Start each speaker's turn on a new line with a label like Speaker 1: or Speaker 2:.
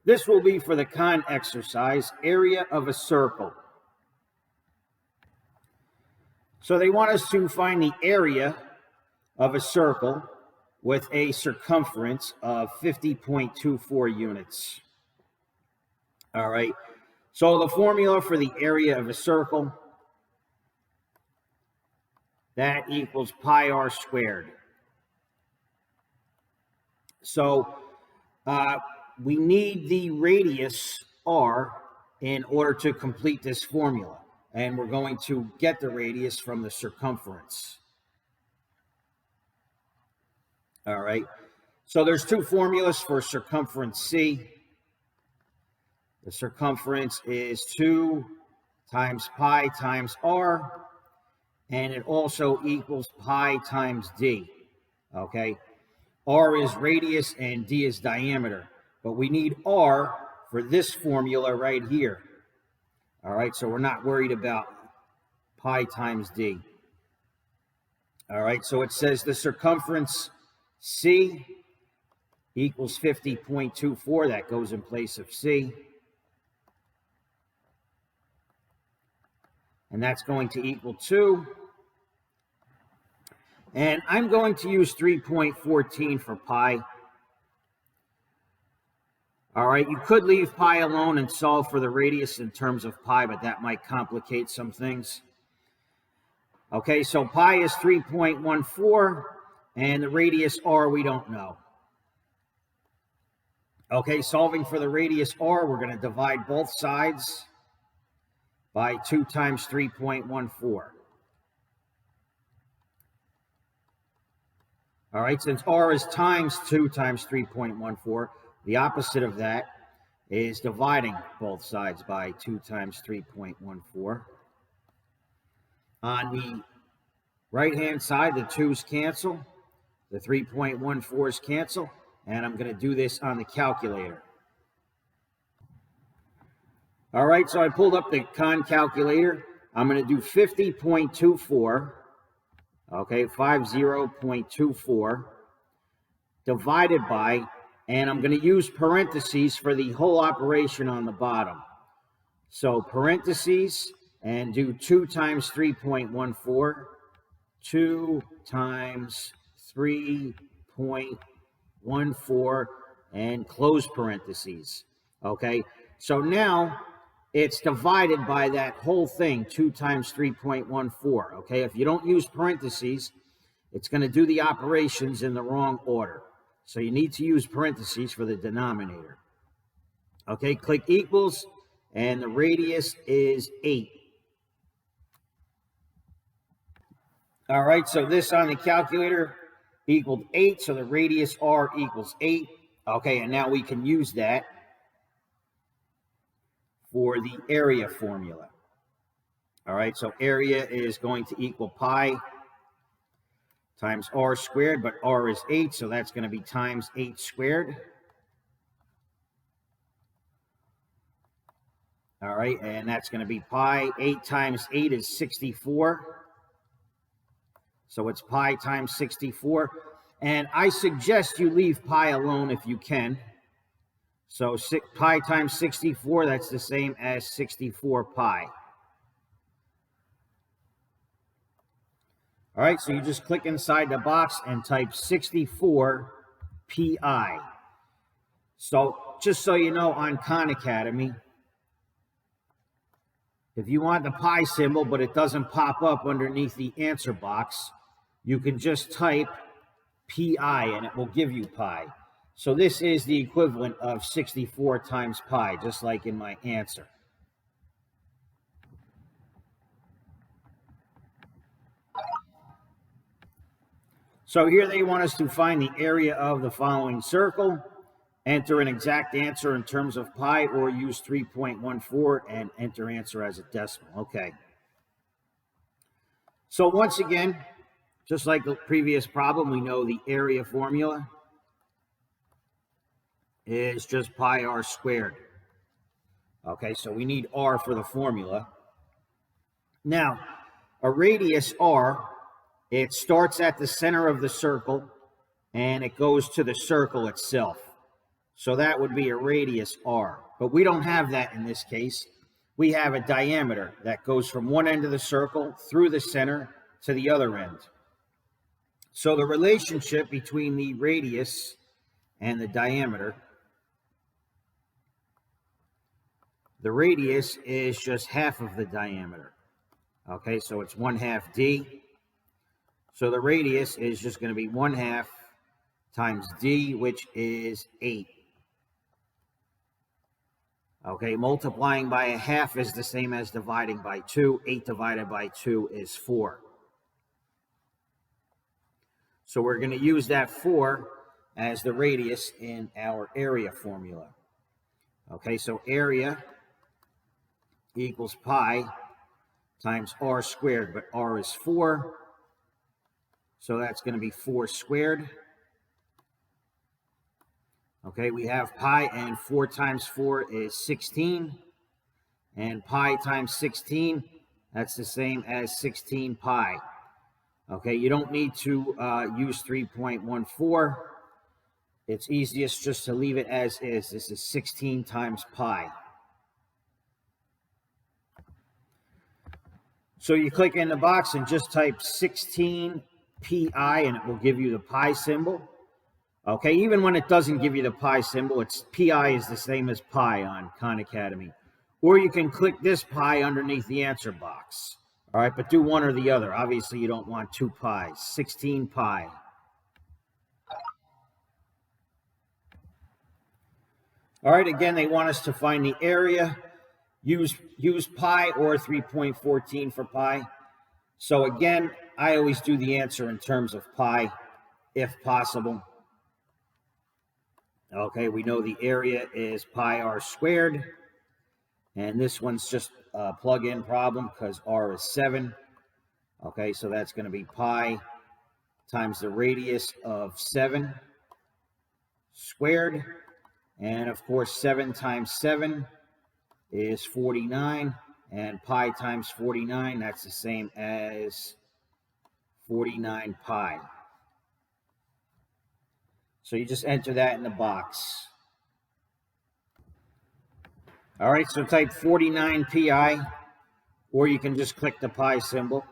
Speaker 1: This will be for the con exercise, area of a circle. So they want us to find the area of a circle with a circumference of 50.24 units. All right. So the formula for the area of a circle, that equals pi r squared. So we need the radius r in order to complete this formula. And we're going to get the radius from the circumference. All right. So there's two formulas for circumference C. The circumference is 2 times pi times r. And it also equals pi times d. Okay. R is radius and d is diameter. But we need r for this formula right here. All right, so we're not worried about pi times d. All right, so it says the circumference C equals 50.24. That goes in place of C. And that's going to equal 2. And I'm going to use 3.14 for pi. All right, you could leave pi alone and solve for the radius in terms of pi, but that might complicate some things. Okay, so pi is 3.14, and the radius r we don't know. Okay, solving for the radius r, we're going to divide both sides by 2 times 3.14. All right, since r is times 2 times 3.14, the opposite of that is dividing both sides by 2 times 3.14. On the right-hand side, the 2's cancel, the 3.14's cancel, and I'm going to do this on the calculator. All right, so I pulled up the con calculator. I'm going to do 50.24, okay, 50.24, divided by, and I'm going to use parentheses for the whole operation on the bottom. So parentheses, and do 2 times 3.14, 2 times 3.14, and close parentheses. Okay, so now it's divided by that whole thing, 2 times 3.14. Okay, if you don't use parentheses, it's going to do the operations in the wrong order. So you need to use parentheses for the denominator. Okay, click equals, and the radius is 8. All right, so this on the calculator equaled 8, so the radius r equals 8. Okay, and now we can use that for the area formula. All right, so area is going to equal pi times r squared, but r is 8, so that's going to be times 8 squared. All right, and that's going to be pi. 8 times 8 is 64. So it's pi times 64. And I suggest you leave pi alone if you can. So pi times 64, that's the same as 64 pi. All right, so you just click inside the box and type 64 pi. So just so you know, on Khan Academy, if you want the pi symbol, but it doesn't pop up underneath the answer box, you can just type pi and it will give you pi. So this is the equivalent of 64 times pi, just like in my answer. So here they want us to find the area of the following circle, enter an exact answer in terms of pi, or use 3.14 and enter answer as a decimal. Okay. So once again, just like the previous problem, we know the area formula is just pi r squared. Okay, so we need r for the formula. Now, a radius r, it starts at the center of the circle and it goes to the circle itself. So that would be a radius r. But we don't have that in this case. We have a diameter that goes from one end of the circle through the center to the other end. So the relationship between the radius and the diameter, the radius is just half of the diameter. Okay, so it's 1/2 d. So the radius is just going to be 1/2 times d, which is 8. Okay, multiplying by a half is the same as dividing by 2. 8 divided by 2 is 4. So we're going to use that 4 as the radius in our area formula. Okay, so area equals pi times r squared, but r is 4. So that's going to be 4 squared. Okay, we have pi, and 4 times 4 is 16. And pi times 16, that's the same as 16 pi. Okay, you don't need to use 3.14. It's easiest just to leave it as is. This is 16 times pi. So you click in the box and just type 16 pi, and it will give you the pi symbol. Okay, even when it doesn't give you the pi symbol, it's pi is the same as pi on Khan Academy. Or you can click this pi underneath the answer box. All right, but do one or the other. Obviously, you don't want 2 pi's. 16 pi. All right, again, they want us to find the area. Use pi or 3.14 for pi. So again, I always do the answer in terms of pi, if possible. Okay, we know the area is pi r squared. And this one's just a plug-in problem because r is 7. Okay, so that's going to be pi times the radius of 7 squared. And of course, 7 times 7 is 49. And pi times 49, that's the same as 49 pi. So you just enter that in the box. All right, so type 49 pi, or you can just click the pi symbol.